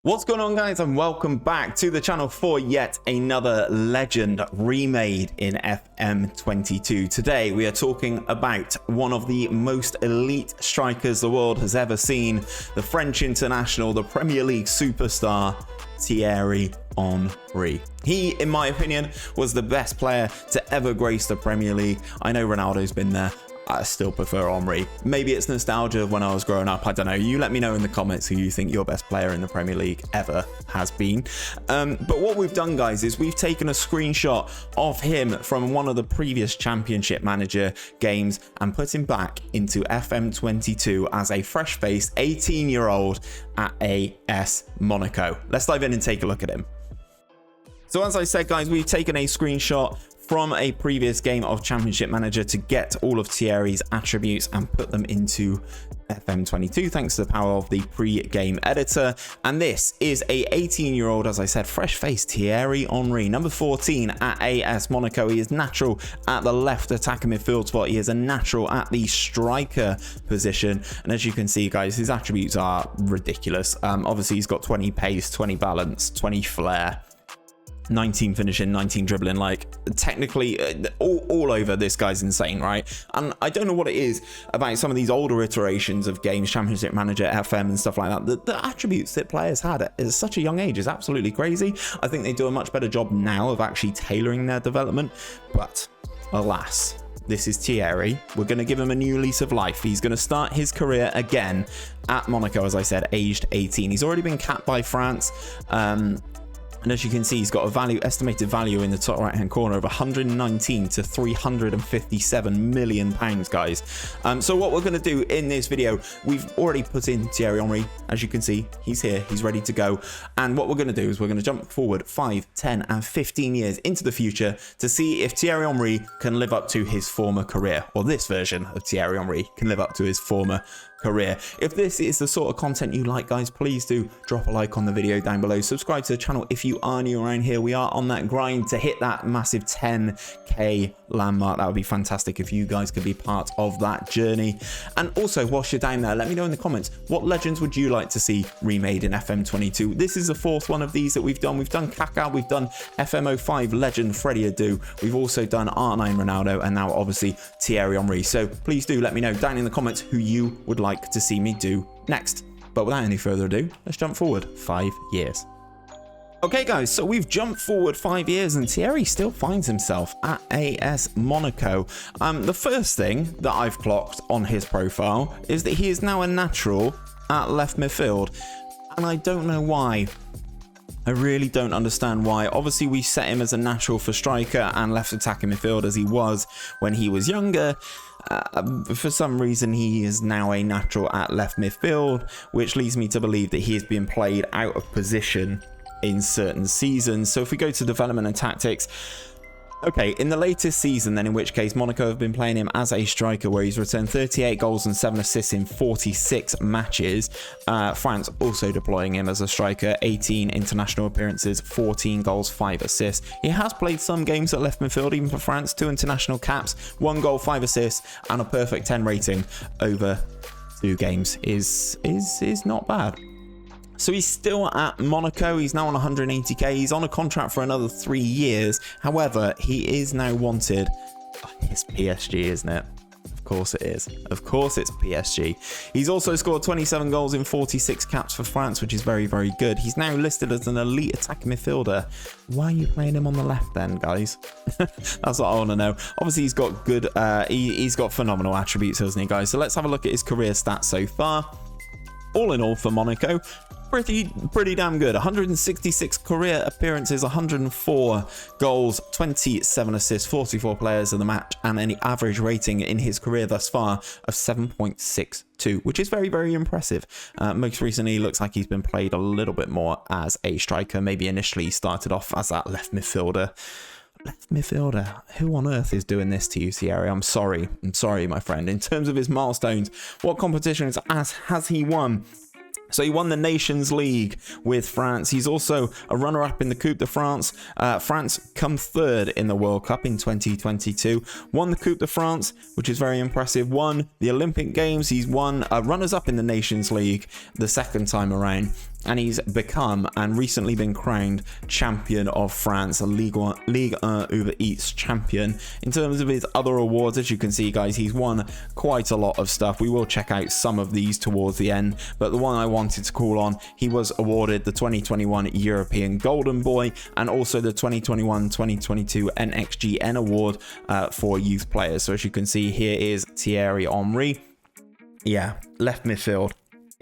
What's going on, guys, and welcome back to the channel for yet another Legend Remade in FM22. Today we are talking about one of the most elite strikers the world has ever seen, the French international, the Premier League superstar, Thierry Henry. He, in my opinion, was the best player to ever grace the Premier League. I know Ronaldo's been there. I still prefer Henry. Maybe it's nostalgia of when I was growing up. I don't know. You let me know in the comments who you think your best player in the Premier League ever has been. But what we've done, guys, is we've taken a screenshot of him from one of the previous Championship Manager games and put him back into FM22 as a fresh-faced 18-year-old at AS Monaco. Let's dive in and take a look at him. So as I said, guys, we've taken a screenshot from a previous game of Championship Manager to get all of Thierry's attributes and put them into FM22 thanks to the power of the pre-game editor. And this is a 18-year-old, as I said, fresh-faced Thierry Henry, number 14 at AS Monaco. He is natural at the left attacking midfield spot. He is a natural at the striker position. And as you can see, guys, his attributes are ridiculous. Obviously, he's got 20 pace, 20 balance, 20 flair, 19 finishing, 19 dribbling. Like, technically all over, this guy's insane, right? And I don't know what it is about some of these older iterations of games, Championship Manager, FM and stuff like that, the attributes that players had at such a young age is absolutely crazy. I think they do a much better job now of actually tailoring their development, but alas, this is Thierry. We're going to give him a new lease of life. He's going to start his career again at Monaco, as I said, aged 18. He's already been capped by France. And as you can see, he's got a estimated value in the top right hand corner of 119 to 357 million pounds, guys. So what we're going to do in this video, we've already put in Thierry Henry. As you can see, he's here, he's ready to go. And what we're going to do is we're going to jump forward 5, 10 and 15 years into the future to see if Thierry Henry can live up to his former career, or this version of Thierry Henry can live up to his former career. If this is the sort of content you like, guys, please do drop a like on the video down below. Subscribe to the channel if you are new around here. We are on that grind to hit that massive 10k landmark. That would be fantastic if you guys could be part of that journey. And also, whilst you're down there, let me know in the comments, what legends would you like to see remade in FM22? This is the fourth one of these that we've done. We've done 𝘼𝙗𝙤𝙪, we've done FM05 legend 𝘼𝙗𝙁, we've also done 𝘼𝙗𝙁 Ronaldo, and now obviously Thierry Henry. So please do let me know down in the comments who you would like to see me do next. But without any further ado, let's jump forward 5 years. Okay, guys, so we've jumped forward 5 years and Thierry still finds himself at AS Monaco. The first thing that I've clocked on his profile is that he is now a natural at left midfield, and I don't know why. I really don't understand why. Obviously, we set him as a natural for striker and left attacking midfield as he was when he was younger. For some reason, he is now a natural at left midfield, which leads me to believe that he is being played out of position in certain seasons. So if we go to development and tactics, okay, in the latest season, then, in which case Monaco have been playing him as a striker, where he's returned 38 goals and 7 assists in 46 matches. France also deploying him as a striker, 18 international appearances, 14 goals, 5 assists. He has played some games at left midfield, even for France, 2 international caps, 1 goal, 5 assists, and a perfect 10 rating over 2 games is not bad. So he's still at Monaco. He's now on 180k. He's on a contract for another 3 years. However, he is now wanted. Oh, it's PSG, isn't it? Of course it is. Of course it's PSG. He's also scored 27 goals in 46 caps for France, which is very, very good. He's now listed as an elite attacking midfielder. Why are you playing him on the left then, guys? That's what I want to know. Obviously, he's got good, he's got phenomenal attributes, hasn't he, guys? So let's have a look at his career stats so far. All in all for Monaco, pretty damn good. 166 career appearances, 104 goals, 27 assists, 44 players of the match, and an average rating in his career thus far of 7.62, which is very, very impressive. Most recently, looks like he's been played a little bit more as a striker. Maybe initially he started off as that left midfielder. Left midfielder. Who on earth is doing this to you, Thierry? I'm sorry, my friend. In terms of his milestones, what competitions has he won? So he won the Nations League with France. He's also a runner-up in the Coupe de France. France come third in the World Cup in 2022. Won the Coupe de France, which is very impressive. Won the Olympic Games. He's won runners-up in the Nations League the second time around. And he's become and recently been crowned champion of France, a 𝘼𝙗𝙤𝙕 𝙈𝙚 champion. In terms of his other awards, as you can see, guys, he's won quite a lot of stuff. We will check out some of these towards the end, but the one I wanted to call on, he was awarded the 2021 European Golden Boy and also the 2021-2022 NXGN Award for youth players. So as you can see, here is Thierry Henry. Yeah, left midfield.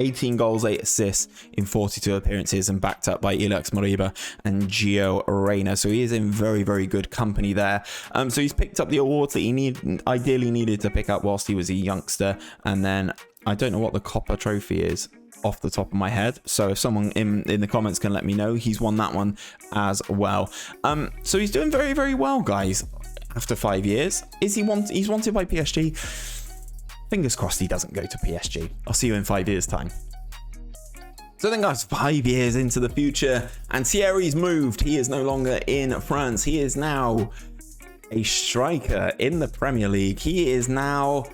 18 goals, 8 assists in 42 appearances and backed up by 𝘼𝙗𝙤𝙪 and 𝘼𝙗𝙤𝙪. So he is in very, very good company there. So he's picked up the awards that he ideally needed to pick up whilst he was a youngster. And then I don't know what the Copper Trophy is off the top of my head. So if someone in the comments can let me know, he's won that one as well. So he's doing very, very well, guys. After 5 years, he's wanted by PSG. Fingers crossed he doesn't go to PSG. I'll see you in 5 years' time. So then, guys, 5 years into the future, and Thierry's moved. He is no longer in France. He is now a striker in the Premier League. He is now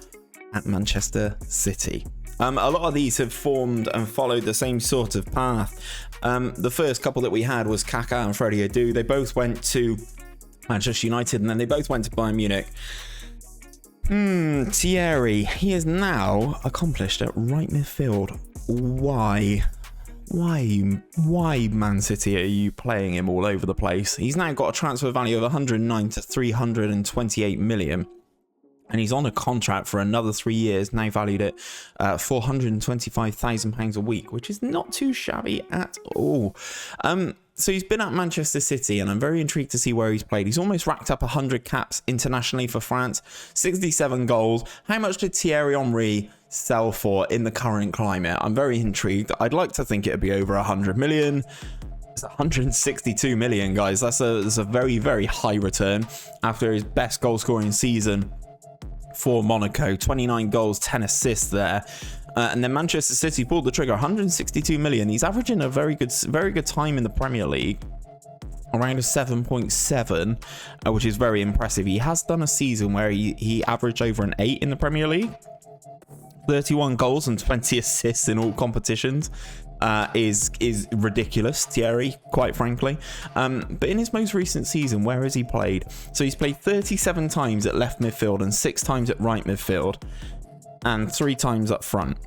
at Manchester City. A lot of these have formed and followed the same sort of path. The first couple that we had was Kaká and Freddie Adu. They both went to Manchester United, and then they both went to Bayern Munich. Thierry, he is now accomplished at right midfield. Why, Man City, are you playing him all over the place? He's now got a transfer value of 109 to 328 million. And he's on a contract for another 3 years, now valued at £425,000 a week, which is not too shabby at all. So he's been at Manchester City, and I'm very intrigued to see where he's played. He's almost racked up 100 caps internationally for France, 67 goals. How much did Thierry Henry sell for in the current climate? I'm very intrigued. I'd like to think it'd be over 100 million. It's 162 million, guys. That's a very, very high return after his best goal scoring season for Monaco. 29 goals, 10 assists there. And then Manchester City pulled the trigger, 162 million. He's averaging a very good time in the Premier League, around a 7.7, which is very impressive. He has done a season where he averaged over an 8 in the Premier League. 31 goals and 20 assists in all competitions. Is ridiculous, Thierry, quite frankly. But in his most recent season, where has he played? So he's played 37 times at left midfield and 6 times at right midfield and 3 times up front.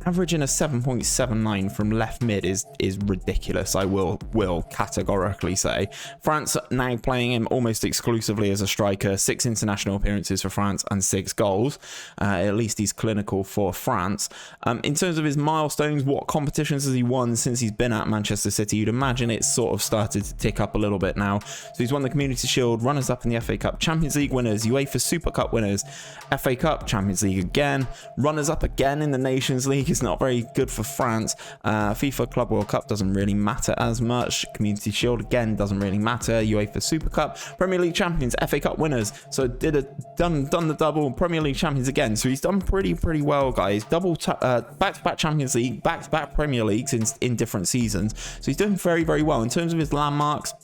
Averaging a 7.79 from left mid is ridiculous, I will categorically say. France now playing him almost exclusively as a striker. 6 international appearances for France and 6 goals. At least he's clinical for France. In terms of his milestones, what competitions has he won since he's been at Manchester City? You'd imagine it's sort of started to tick up a little bit now. So he's won the Community Shield, runners-up in the FA Cup, Champions League winners, UEFA Super Cup winners, FA Cup, Champions League again, runners-up again in the Nations League. It's not very good for France. FIFA Club World Cup doesn't really matter as much. Community Shield again doesn't really matter. UEFA Super Cup, Premier League champions, FA Cup winners. So done the double. Premier League champions again. So he's done pretty well, guys. Back-to-back Champions League, back-to-back Premier Leagues in different seasons. So he's doing very well in terms of his landmarks.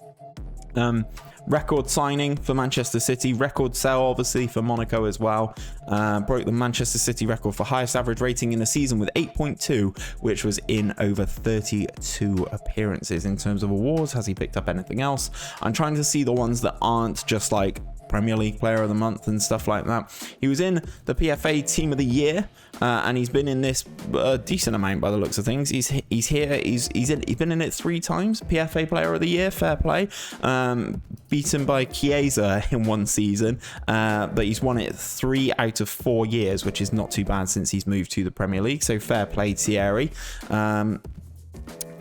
Record signing for Manchester City, record sell obviously for Monaco as well. Broke the Manchester City record for highest average rating in a season with 8.2, which was in over 32 appearances. In terms of awards, has he picked up anything else? I'm trying to see the ones that aren't just like Premier League Player of the Month and stuff like that. He was in the PFA Team of the Year, and he's been in this decent amount by the looks of things. He's been in it 3 times. PFA Player of the Year, fair play. Beaten by Chiesa in 1 season, but he's won it 3 out of 4 years, which is not too bad since he's moved to the Premier League. So fair play, Thierry.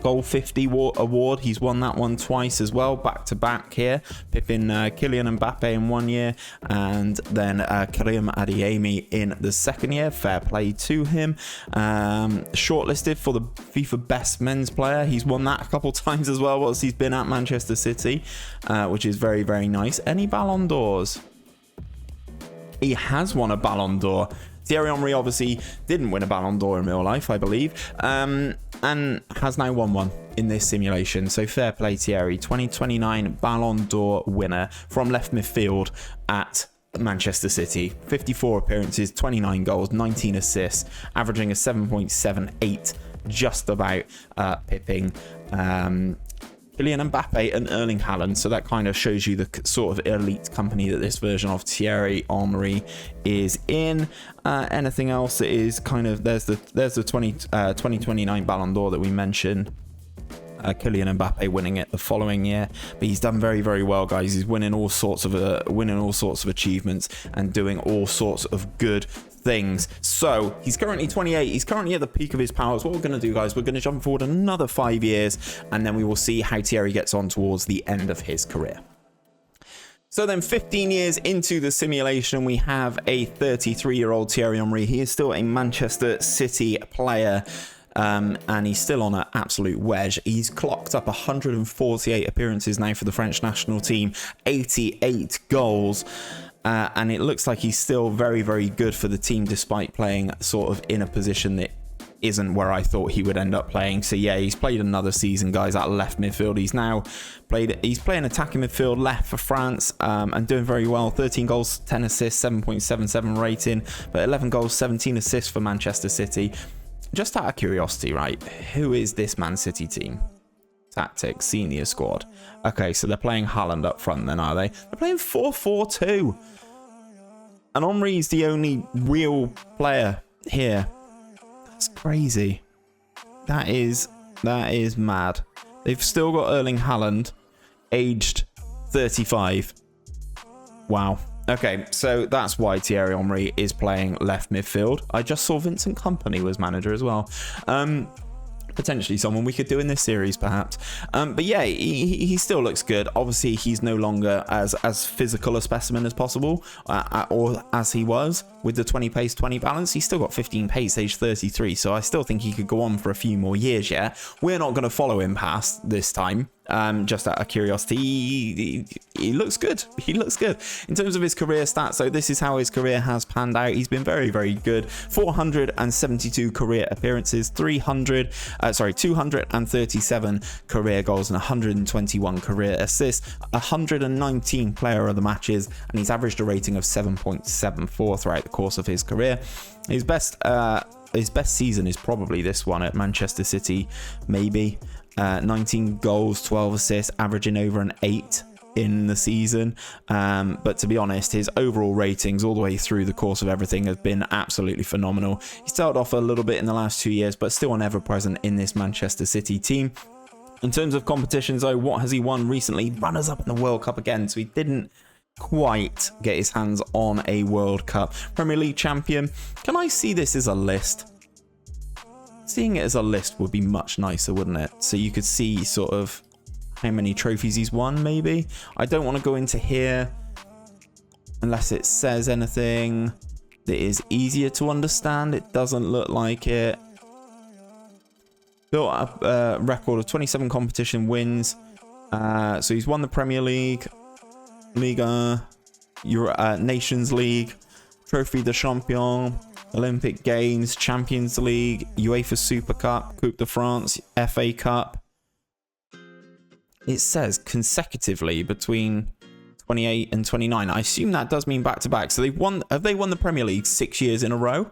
Goal 50 award, he's won that one twice as well, back to back here, pipping Kylian Mbappe in 1 year and then Karim Adeyemi in the 2nd year. Fair play to him. Shortlisted for the FIFA Best Men's Player, he's won that a couple times as well whilst he's been at Manchester City, which is very nice. Any Ballon d'Ors? He has won a Ballon d'Or. Thierry Henry obviously didn't win a Ballon d'Or in real life, I believe, and has now won one in this simulation. So fair play, Thierry. 2029 Ballon d'Or winner from left midfield at Manchester City. 54 appearances, 29 goals, 19 assists, averaging a 7.78, just about pipping Kylian Mbappe and Erling Haaland. So that kind of shows you the sort of elite company that this version of Thierry Henry is in. Anything else that is kind of, there's the 2029 Ballon d'Or that we mentioned. Kylian Mbappe winning it the following year, but he's done very, very well, guys. He's winning all sorts of achievements and doing all sorts of good things. So he's currently 28. He's currently at the peak of his powers. What we're going to do, guys, we're going to jump forward another 5 years, and then we will see how Thierry gets on towards the end of his career. So then 15 years into the simulation, we have a 33-year-old Thierry Henry. He is still a Manchester City player. And he's still on an absolute wedge. He's clocked up 148 appearances now for the French national team, 88 goals. And it looks like he's still very, very good for the team, despite playing sort of in a position that isn't where I thought he would end up playing. So yeah, he's played another season, guys, at left midfield. He's playing attacking midfield left for France, and doing very well. 13 goals, 10 assists, 7.77 rating, but 11 goals, 17 assists for Manchester City. Just out of curiosity, right? Who is this Man City team? Tactics, senior squad. Okay, so they're playing Holland up front then, are they? They're playing 4-4-2. And Henry's the only real player here. That's crazy. That is mad. They've still got Erling Haaland, aged 35. Wow. Okay, so that's why Thierry Henry is playing left midfield. I just saw Vincent Kompany was manager as well. Potentially someone we could do in this series, perhaps. But yeah, he still looks good. Obviously, he's no longer as physical a specimen as possible, or as he was with the 20 pace, 20 balance. He's still got 15 pace, age 33. So I still think he could go on for a few more years. Yeah, we're not going to follow him past this time. Just out of curiosity, he looks good. He looks good in terms of his career stats. So this is how his career has panned out. He's been very, very good. 472 career appearances, 237 career goals, and 121 career assists, 119 player of the matches, and he's averaged a rating of 7.74 throughout the course of his career. His best season is probably this one at Manchester City, maybe. 19 goals, 12 assists, averaging over an 8 in the season. But to be honest, his overall ratings all the way through the course of everything has been absolutely phenomenal. He started off a little bit in the last 2 years, but still ever present in this Manchester City team. In terms of competitions, though, what has he won recently? Runners-up in the World Cup again, so he didn't quite get his hands on a World Cup. Premier League champion. Can I see this as a list? Seeing it as a list would be much nicer, wouldn't it? So you could see sort of how many trophies he's won, maybe. I don't want to go into here unless it says anything that is easier to understand. It doesn't look like it. Built up a record of 27 competition wins. So he's won the Premier League, Liga, Nations League, Trophée des Champions, Olympic Games, Champions League, UEFA Super Cup, Coupe de France, FA Cup. It says consecutively between 28 and 29. I assume that does mean back to back. So have they won the Premier League 6 years in a row?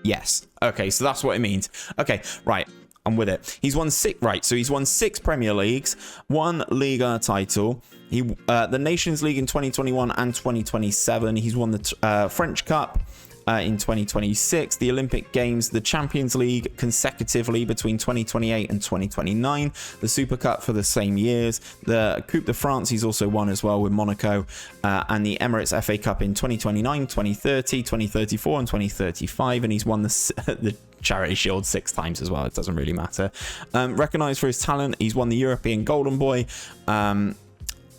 Yes. Okay, so that's what it means. Okay, right. I'm with it. He's won six. Right, so he's won 6 Premier Leagues, 1 Liga title. The Nations League in 2021 and 2027. He's won the French Cup in 2026, the Olympic Games, the Champions League consecutively between 2028 and 2029, the Super Cup for the same years, the Coupe de France he's also won as well with Monaco, and the Emirates FA Cup in 2029, 2030, 2034 and 2035, and he's won the Charity Shield 6 times as well. It doesn't really matter. Recognised for his talent, he's won the European Golden Boy,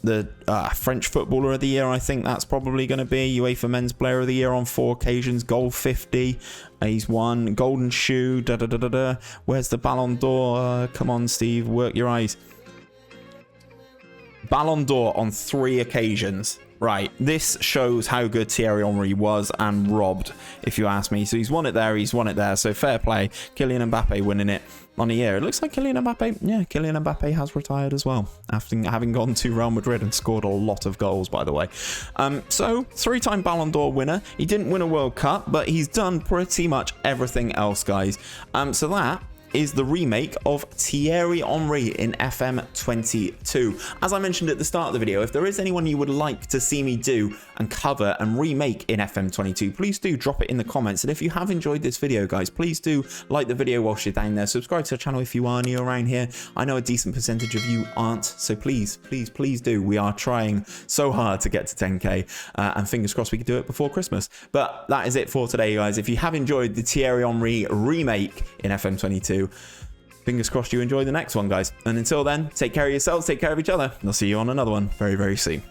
the French Footballer of the Year, I think that's probably going to be. UEFA Men's Player of the Year on 4 occasions. Goal 50. He's won Golden Shoe. Where's the Ballon d'Or? Come on, Steve. Work your eyes. Ballon d'Or on 3 occasions. Right, this shows how good Thierry Henry was and robbed, if you ask me. So he's won it there, so fair play. Kylian Mbappe winning it on the year. It looks like Kylian Mbappe has retired as well, after having gone to Real Madrid and scored a lot of goals, by the way. So, 3-time Ballon d'Or winner. He didn't win a World Cup, but he's done pretty much everything else, guys. So that is the remake of Thierry Henry in FM22. As I mentioned at the start of the video, if there is anyone you would like to see me do and cover and remake in FM22, please do drop it in the comments. And if you have enjoyed this video, guys, please do like the video whilst you're down there. Subscribe to the channel if you are new around here. I know a decent percentage of you aren't, so please do. We are trying so hard to get to 10k, and fingers crossed we can do it before Christmas. But that is it for today, guys. If you have enjoyed the Thierry Henry remake in FM22, fingers crossed you enjoy the next one, guys. And until then, take care of yourselves, take care of each other, and I'll see you on another one very, very soon.